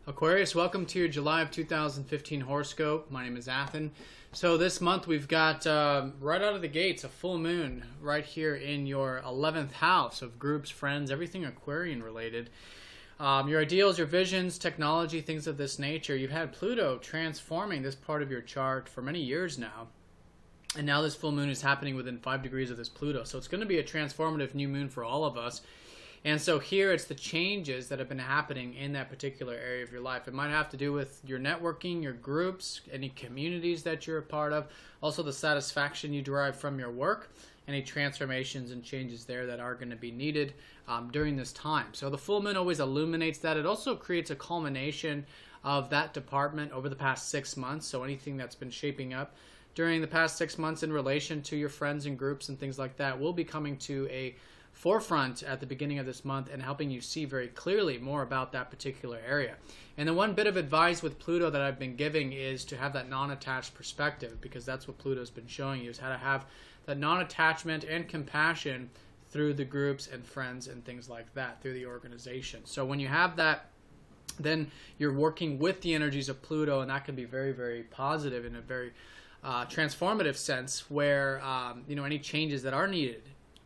Aquarius, welcome to your July of 2015 horoscope. My name is Athen. So this month we've got, right out of the gates, a full moon right here in your 11th house of groups, friends, everything Aquarian related. Your ideals, your visions, technology, things of this nature. You've had Pluto transforming this part of your chart for many years now. And now this full moon is happening within 5 degrees of this Pluto. So it's going to be a transformative new moon for all of us. And so here it's the changes that have been happening in that particular area of your life. It might have to do with your networking, your groups, any communities that you're a part of, also the satisfaction you derive from your work, any transformations and changes there that are going to be needed during this time. So the full moon always illuminates that. It also creates a culmination of that department over the past 6 months. So anything that's been shaping up during the past 6 months in relation to your friends and groups and things like that will be coming to a forefront at the beginning of this month and helping you see very clearly more about that particular area. And the one bit of advice with Pluto that I've been giving is to have that non-attached perspective, because that's what Pluto's been showing you, is how to have that non-attachment and compassion through the groups and friends and things like that, through the organization. So when you have that, then you're working with the energies of Pluto, and that can be very, very positive in a very transformative sense, where any changes that are needed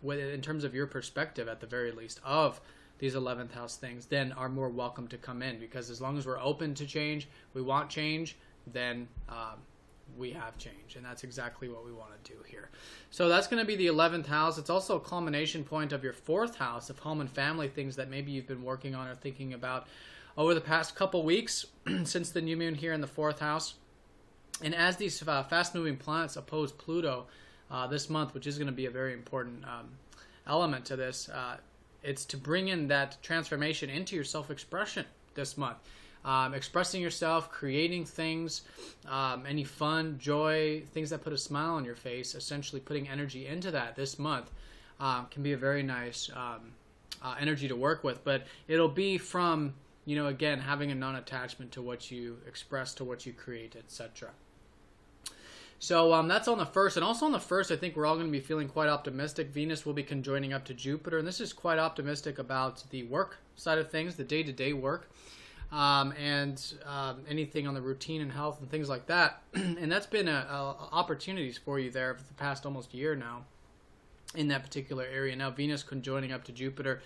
in terms of your perspective, at the very least, of these 11th house things, then are more welcome to come in. Because as long as we're open to change, we want change, then we have change. And that's exactly what we want to do here. So that's going to be the 11th house. It's also a culmination point of your 4th house of home and family, things that maybe you've been working on or thinking about over the past couple weeks since the new moon here in the 4th house. And as these fast-moving planets oppose Pluto this month, which is going to be a very important element to this, it's to bring in that transformation into your self-expression this month. Expressing yourself, creating things, any fun, joy, things that put a smile on your face, essentially putting energy into that this month can be a very nice energy to work with. But it'll be from, again, having a non-attachment to what you express, to what you create, etc. So that's on the 1st. And also on the 1st, I think we're all going to be feeling quite optimistic. Venus will be conjoining up to Jupiter. And this is quite optimistic about the work side of things, the day-to-day work, and anything on the routine and health and things like that. And that's been opportunities for you there for the past almost year now in that particular area. Now Venus conjoining up to Jupiter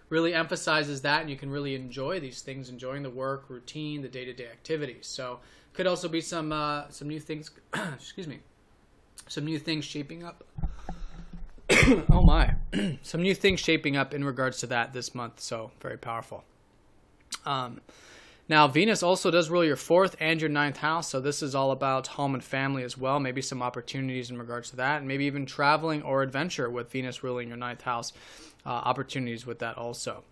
really emphasizes that, and you can really enjoy these things, enjoying the work, routine, the day-to-day activities. So could also be some new things, excuse me, some new things shaping up. Oh my, some new things shaping up in regards to that this month. So very powerful. Now Venus also does rule your 4th and your 9th house. So this is all about home and family as well. Maybe some opportunities in regards to that, and maybe even traveling or adventure with Venus ruling your 9th house. Opportunities with that also.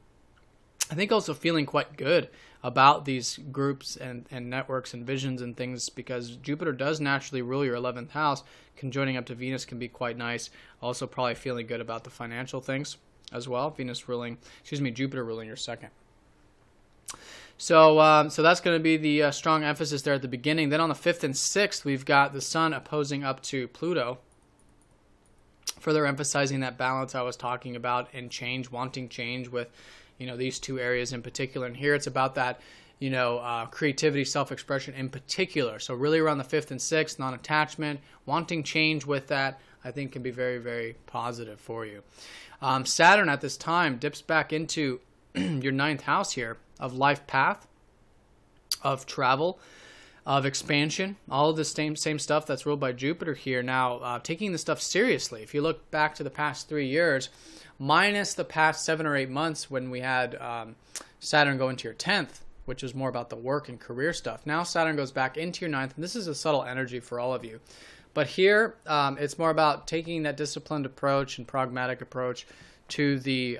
I think also feeling quite good about these groups and networks and visions and things, because Jupiter does naturally rule your 11th house. Conjoining up to Venus can be quite nice. Also probably feeling good about the financial things as well. Jupiter ruling your 2nd. So that's going to be the strong emphasis there at the beginning. Then on the 5th and 6th, we've got the Sun opposing up to Pluto, further emphasizing that balance I was talking about and change, wanting change with, these two areas in particular. And here it's about that, creativity, self-expression in particular. So really around the 5th and 6th, non-attachment, wanting change with that, I think can be very, very positive for you. Saturn at this time dips back into your 9th house here of life path, of travel, of expansion, all of the same stuff that's ruled by Jupiter here. Now, taking this stuff seriously. If you look back to the past 3 years, minus the past 7 or 8 months when we had Saturn go into your 10th, which is more about the work and career stuff. Now Saturn goes back into your 9th, and this is a subtle energy for all of you. But here, it's more about taking that disciplined approach and pragmatic approach to the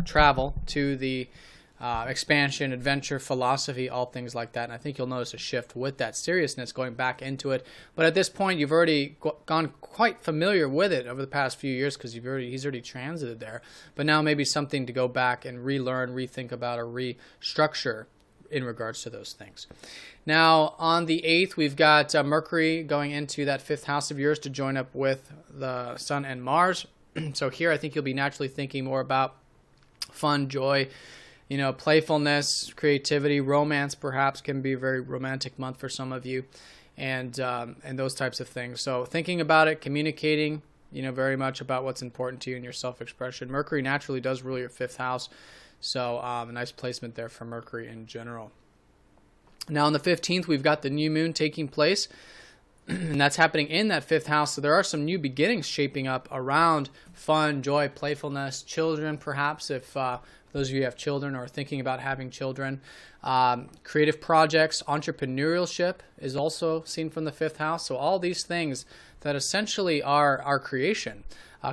travel, to the expansion, adventure, philosophy, all things like that. And I think you'll notice a shift with that seriousness going back into it. But at this point, you've already gone quite familiar with it over the past few years, because he's already transited there. But now maybe something to go back and relearn, rethink about, or restructure in regards to those things. Now, on the 8th, we've got Mercury going into that 5th house of yours to join up with the Sun and Mars. So here I think you'll be naturally thinking more about fun, joy, playfulness, creativity, romance perhaps can be a very romantic month for some of you, and those types of things. So thinking about it, communicating, very much about what's important to you and your self-expression. Mercury naturally does rule your 5th house, so a nice placement there for Mercury in general. Now on the 15th, we've got the new moon taking place, and that's happening in that 5th house. So there are some new beginnings shaping up around fun, joy, playfulness, children perhaps, if those of you who have children or are thinking about having children. Creative projects, entrepreneurship is also seen from the 5th house. So all these things that essentially are our creation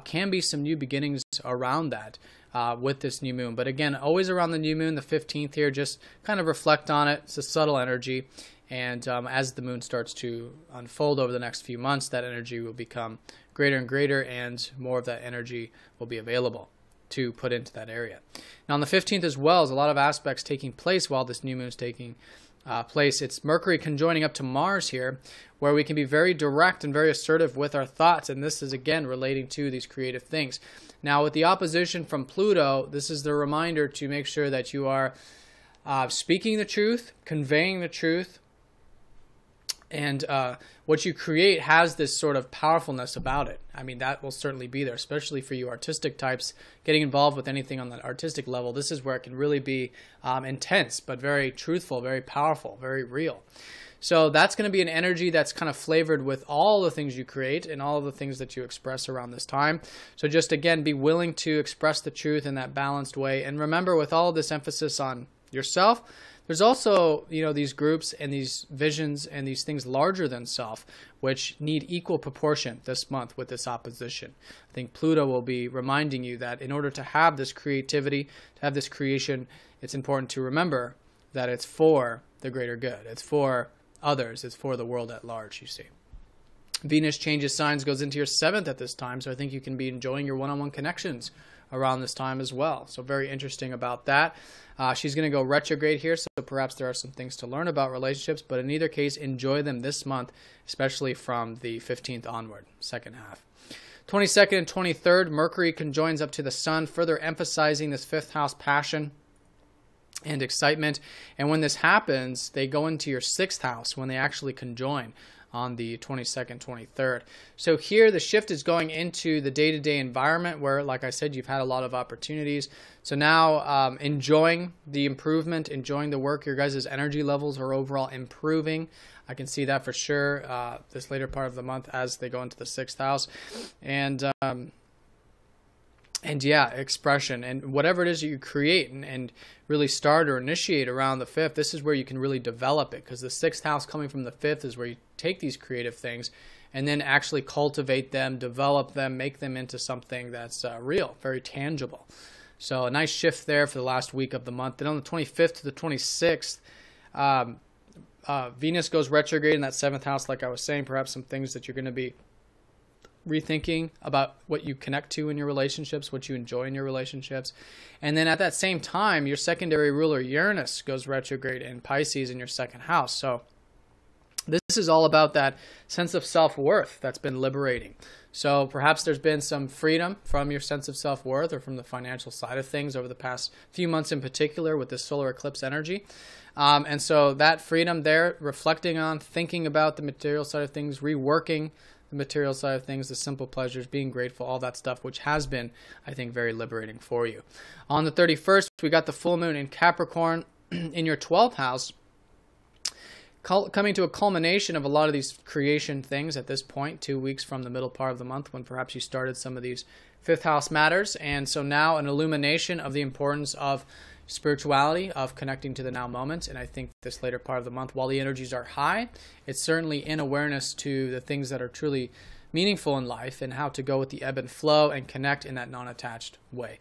can be some new beginnings around that. With this new moon. But again, always around the new moon, the 15th here, just kind of reflect on it. It's a subtle energy. And as the moon starts to unfold over the next few months, that energy will become greater and greater, and more of that energy will be available to put into that area. Now on the 15th as well, there's a lot of aspects taking place while this new moon is taking place. It's Mercury conjoining up to Mars here, where we can be very direct and very assertive with our thoughts, and this is again relating to these creative things. Now with the opposition from Pluto, this is the reminder to make sure that you are speaking the truth, conveying the truth, and what you create has this sort of powerfulness about it. I mean, that will certainly be there, especially for you artistic types getting involved with anything on that artistic level. This is where it can really be intense, but very truthful, very powerful, very real. So that's going to be an energy that's kind of flavored with all the things you create and all of the things that you express around this time. So just again, be willing to express the truth in that balanced way. And remember, with all of this emphasis on yourself, there's also, these groups and these visions and these things larger than self, which need equal proportion this month with this opposition. I think Pluto will be reminding you that in order to have this creativity, to have this creation, it's important to remember that it's for the greater good. It's for others. It's for the world at large, you see. Venus changes signs, goes into your 7th at this time, so I think you can be enjoying your one-on-one connections around this time as well. So very interesting about that. She's going to go retrograde here, so perhaps there are some things to learn about relationships, but in either case, enjoy them this month, especially from the 15th onward, second half. 22nd and 23rd, Mercury conjoins up to the Sun, further emphasizing this 5th house passion and excitement. And when this happens, they go into your 6th house when they actually conjoin on the 22nd, 23rd. So here the shift is going into the day-to-day environment where, like I said, you've had a lot of opportunities. So now enjoying the improvement, enjoying the work. Your guys' energy levels are overall improving. I can see that for sure this later part of the month as they go into the 6th house. And yeah, expression and whatever it is that you create and really start or initiate around the 5th, this is where you can really develop it, because the 6th house coming from the 5th is where you take these creative things and then actually cultivate them, develop them, make them into something that's real, very tangible. So a nice shift there for the last week of the month. Then on the 25th to the 26th, Venus goes retrograde in that 7th house, like I was saying, perhaps some things that you're going to be rethinking about what you connect to in your relationships, what you enjoy in your relationships. And then at that same time, your secondary ruler Uranus goes retrograde in Pisces in your 2nd house. So this is all about that sense of self-worth that's been liberating. So perhaps there's been some freedom from your sense of self-worth or from the financial side of things over the past few months in particular with this solar eclipse energy. And so that freedom there, reflecting on, thinking about the material side of things, reworking the material side of things, the simple pleasures, being grateful, all that stuff, which has been, I think, very liberating for you. On the 31st, we got the full moon in Capricorn in your 12th house, coming to a culmination of a lot of these creation things at this point, 2 weeks from the middle part of the month when perhaps you started some of these 5th house matters. And so now an illumination of the importance of spirituality, of connecting to the now moment. And I think this later part of the month, while the energies are high, it's certainly in awareness to the things that are truly meaningful in life and how to go with the ebb and flow and connect in that non-attached way.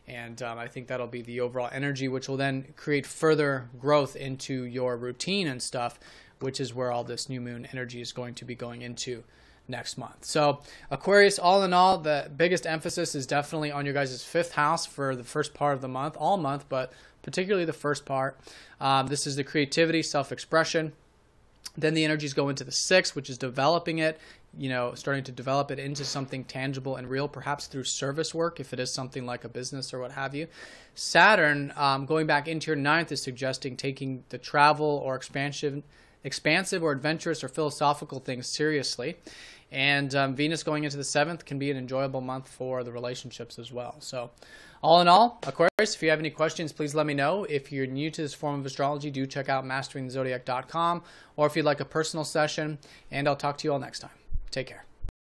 And I think that'll be the overall energy, which will then create further growth into your routine and stuff, which is where all this new moon energy is going to be going into next month. So Aquarius, all in all, the biggest emphasis is definitely on your guys' 5th house for the first part of the month, all month, but particularly the first part. This is the creativity, self-expression. Then the energies go into the 6th, which is developing it, starting to develop it into something tangible and real, perhaps through service work, if it is something like a business or what have you. Saturn, going back into your 9th, is suggesting taking the travel or expansive or adventurous or philosophical things seriously. And Venus going into the 7th can be an enjoyable month for the relationships as well. So all in all, Aquarius, if you have any questions, please let me know. If you're new to this form of astrology, do check out masteringthezodiac.com, or if you'd like a personal session, and I'll talk to you all next time. Take care.